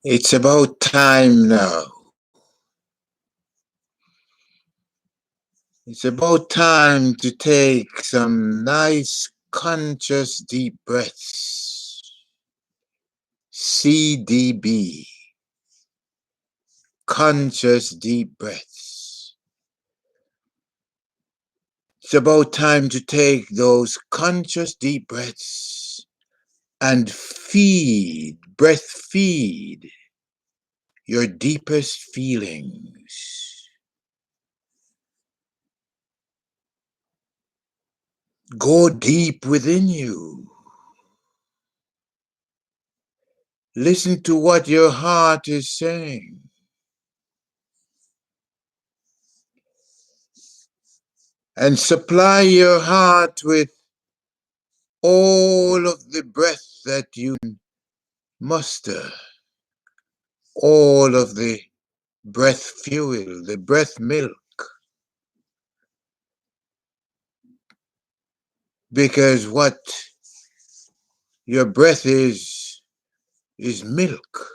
It's about time now. It's about time to take some nice, conscious, deep breaths. CDB, conscious, deep breaths. It's about time to take those conscious, deep breaths and breastfeed your deepest feelings. Go deep within you. Listen to what your heart is saying. And supply your heart with all of the breath that you muster, all of the breath fuel, the breath milk, because what your breath is milk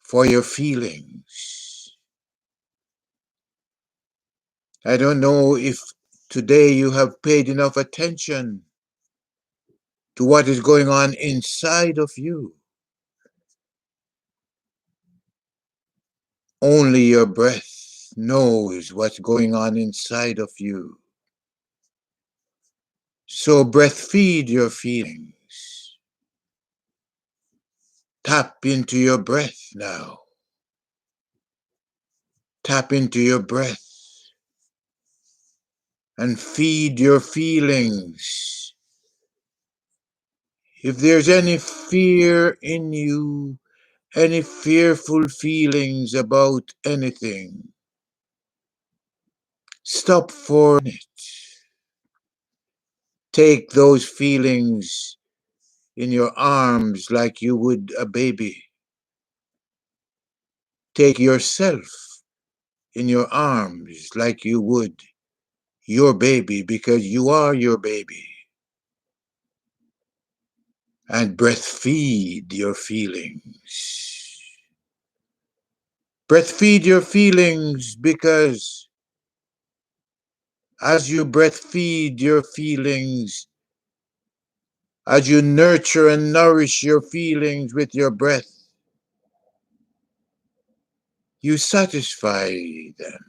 for your feelings. I don't know if today you have paid enough attention to what is going on inside of you. Only your breath knows what's going on inside of you. So breastfeed your feelings. Tap into your breath now. Tap into your breath and feed your feelings. If there's any fear in you, any fearful feelings about anything, stop for a minute. Take those feelings in your arms like you would a baby. Take yourself in your arms like you would your baby, because you are your baby. And breastfeed your feelings. Breastfeed your feelings, because as you breastfeed your feelings, as you nurture and nourish your feelings with your breath, you satisfy them.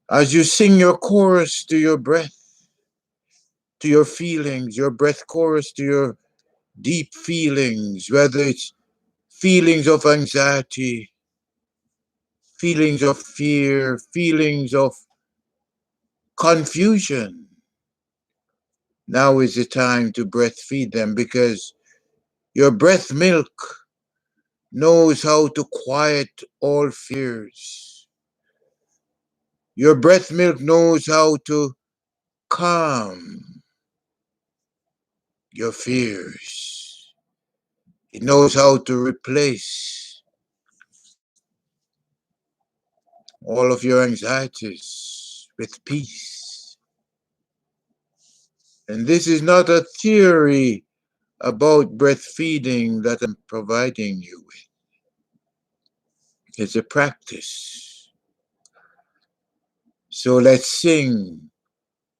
As you sing your chorus to your breath, to your feelings, your breath chorus to your deep feelings, whether it's feelings of anxiety, feelings of fear, feelings of confusion. Now is the time to breastfeed them, because your breath milk knows how to quiet all fears. Your breath milk knows how to calm your fears. It knows how to replace all of your anxieties with peace. And this is not a theory about breastfeeding that I'm providing you with. It's a practice. So let's sing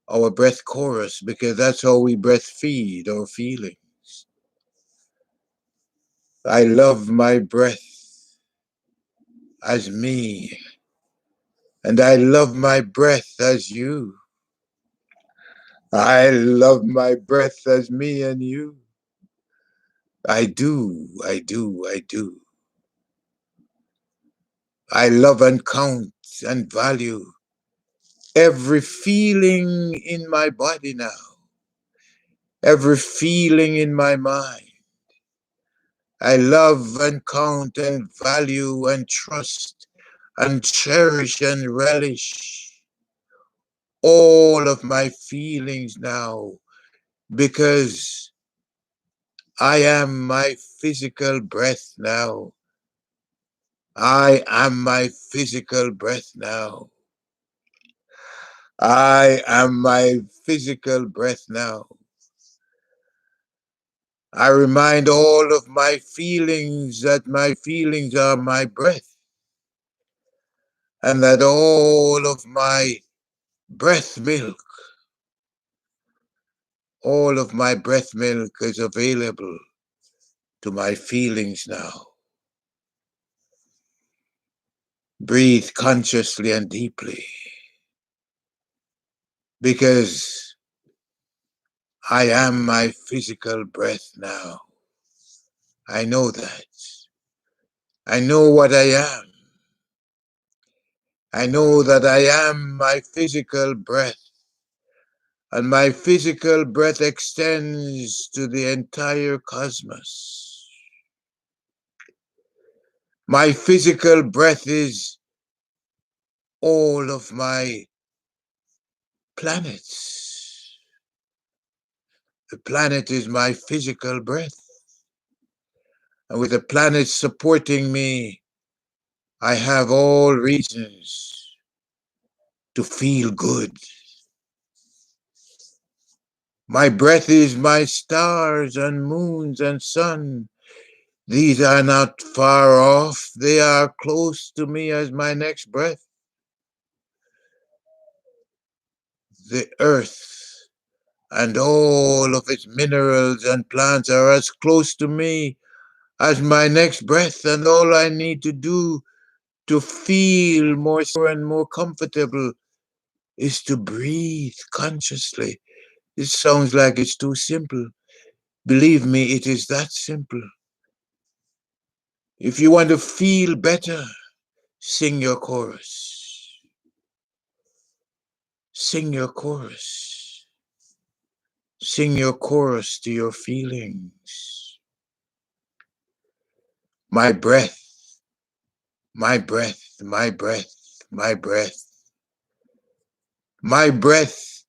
our breath chorus, because that's how we breastfeed our feelings. I love my breath as me, and I love my breath as you. I love my breath as me and you. I do, I do, I do. I love and count and value every feeling in my body now, every feeling in my mind. I love and count and value and trust and cherish and relish all of my feelings now, because I am my physical breath now. I am my physical breath now. I am my physical breath now. I remind all of my feelings that my feelings are my breath, and that all of my breath milk, all of my breath milk is available to my feelings now. Breathe consciously and deeply, because I am my physical breath now. I know that. I know what I am. I know that I am my physical breath, and my physical breath extends to the entire cosmos. My physical breath is all of my planets. The planet is my physical breath. And with the planet supporting me, I have all reasons to feel good. My breath is my stars and moons and sun. These are not far off. They are close to me as my next breath. The earth and all of its minerals and plants are as close to me as my next breath, and all I need to do to feel more secure and more comfortable is to breathe consciously. It sounds like it's too simple. Believe me, it is that simple. If you want to feel better, sing your chorus. Sing your chorus. Sing your chorus to your feelings. My breath, my breath, my breath, my breath. My breath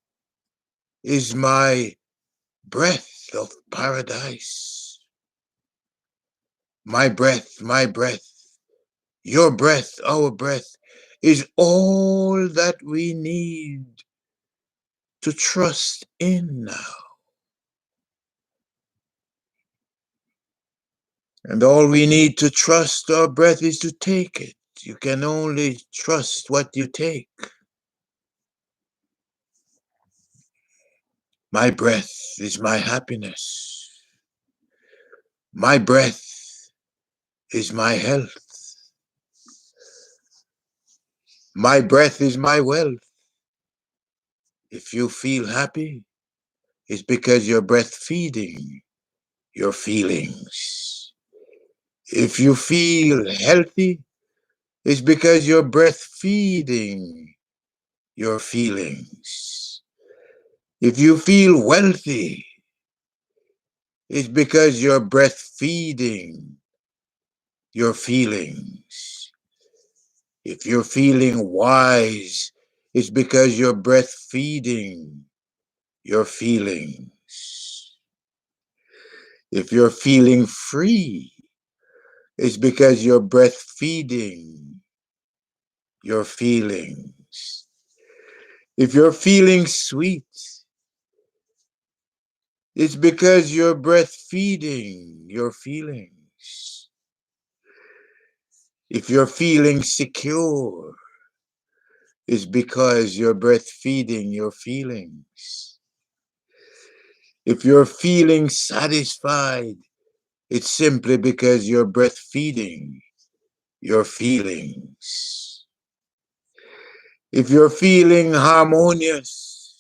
is my breath of paradise. My breath, your breath, our breath is all that we need to trust in now. And all we need to trust our breath is to take it. You can only trust what you take. My breath is my happiness. My breath is my health. My breath is my wealth. If you feel happy, it's because you're breastfeeding your feelings. If you feel healthy, it's because you're breastfeeding your feelings. If you feel wealthy, it's because you're breastfeeding your feelings. If you're feeling wise, it's because you're breastfeeding your feelings. If you're feeling free, it's because you're breastfeeding your feelings. If you're feeling sweet, it's because you're breastfeeding your feelings. If you're feeling secure, it's because you're breastfeeding your feelings. If you're feeling satisfied, it's simply because you're breastfeeding your feelings. If you're feeling harmonious,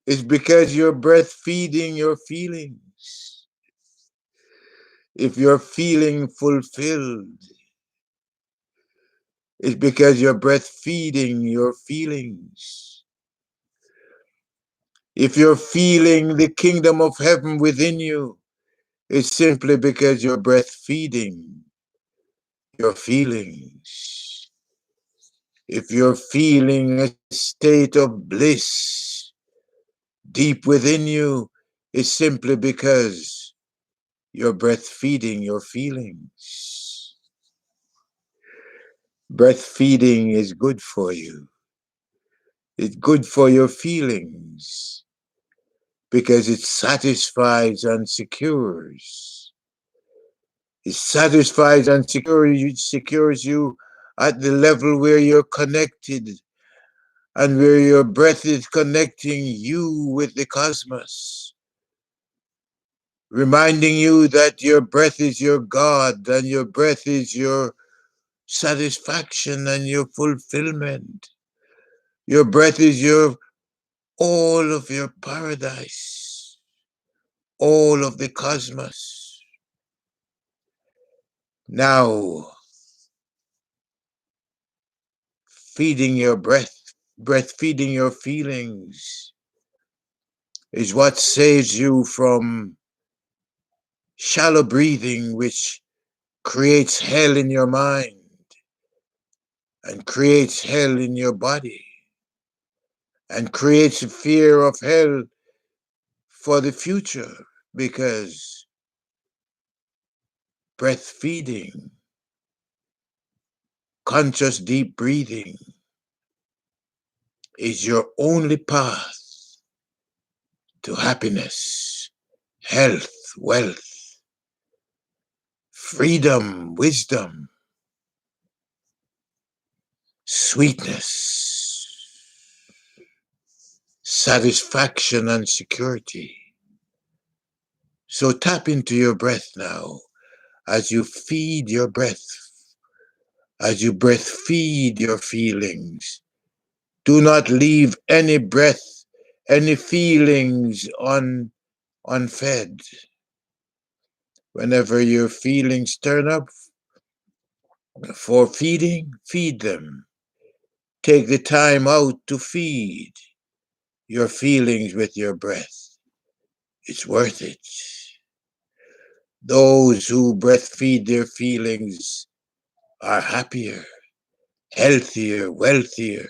it's because you're breastfeeding your feelings. If you're feeling fulfilled, it's because you're breastfeeding your feelings. If you're feeling the kingdom of heaven within you, it's simply because you're breastfeeding your feelings. If you're feeling a state of bliss deep within you, it's simply because you're breastfeeding your feelings. Breastfeeding is good for you. It's good for your feelings. because it satisfies and secures. It satisfies and secures you at the level where you're connected and where your breath is connecting you with the cosmos, reminding you that your breath is your God and your breath is your satisfaction and your fulfillment. Your breath is your all of your paradise, all of the cosmos. Now, feeding your breastfeeding your feelings is what saves you from shallow breathing, which creates hell in your mind and creates hell in your body and creates a fear of hell for the future, because breastfeeding, conscious deep breathing, is your only path to happiness, health, wealth, freedom, wisdom, sweetness, satisfaction, and security. So tap into your breath now as you feed your breath, as you breastfeed your feelings. Do not leave any breath, any feelings unfed. Whenever your feelings turn up for feeding, feed them. Take the time out to feed your feelings with your breath. It's worth it. Those who breastfeed their feelings are happier, healthier, wealthier,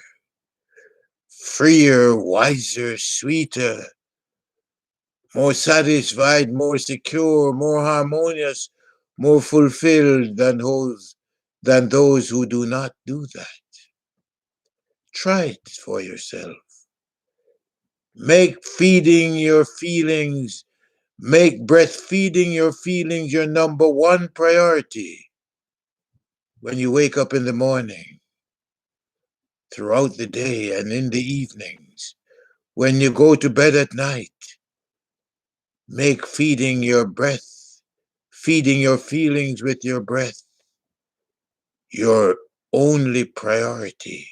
freer, wiser, sweeter, more satisfied, more secure, more harmonious, more fulfilled than those who do not do that. Try it for yourself. Make feeding your feelings, make breastfeeding your feelings your number one priority when you wake up in the morning, throughout the day, and in the evenings. When you go to bed at night, make feeding your breath, feeding your feelings with your breath, your only priority.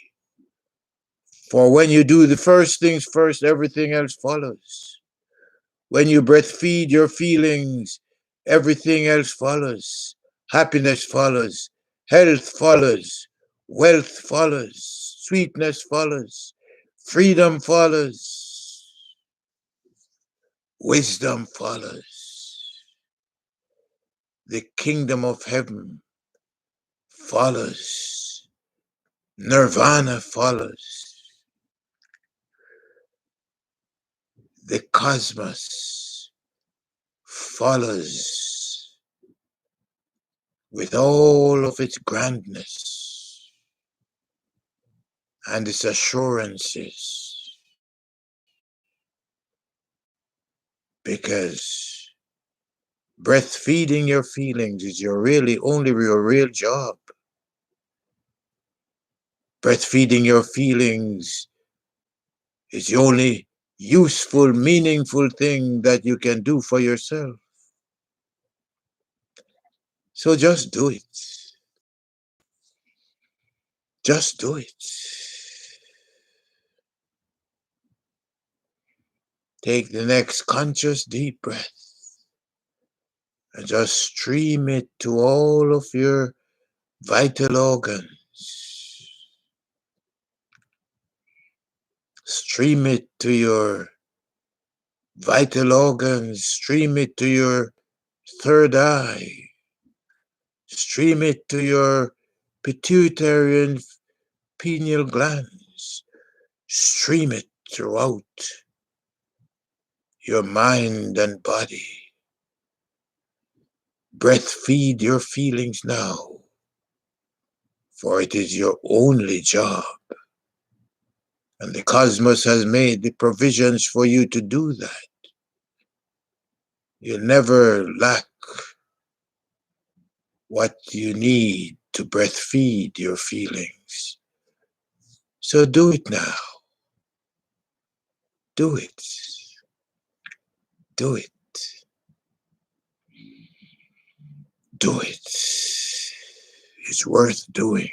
For when you do the first things first, everything else follows. When you breastfeed your feelings, everything else follows. Happiness follows, health follows, wealth follows, sweetness follows, freedom follows, wisdom follows. The kingdom of heaven follows, nirvana follows, the cosmos follows with all of its grandness and its assurances, because breastfeeding your feelings is only your real job. Breastfeeding your feelings is the only useful, meaningful thing that you can do for yourself. So just do it. Just do it. Take the next conscious deep breath and just stream it to all of your vital organs. Stream it to your vital organs. Stream it to your third eye. Stream it to your pituitary and pineal glands. Stream it throughout your mind and body. Breastfeed your feelings now, for it is your only job. And the cosmos has made the provisions for you to do that. You'll never lack what you need to breastfeed your feelings. So do it now. Do it. Do it. Do it. It's worth doing.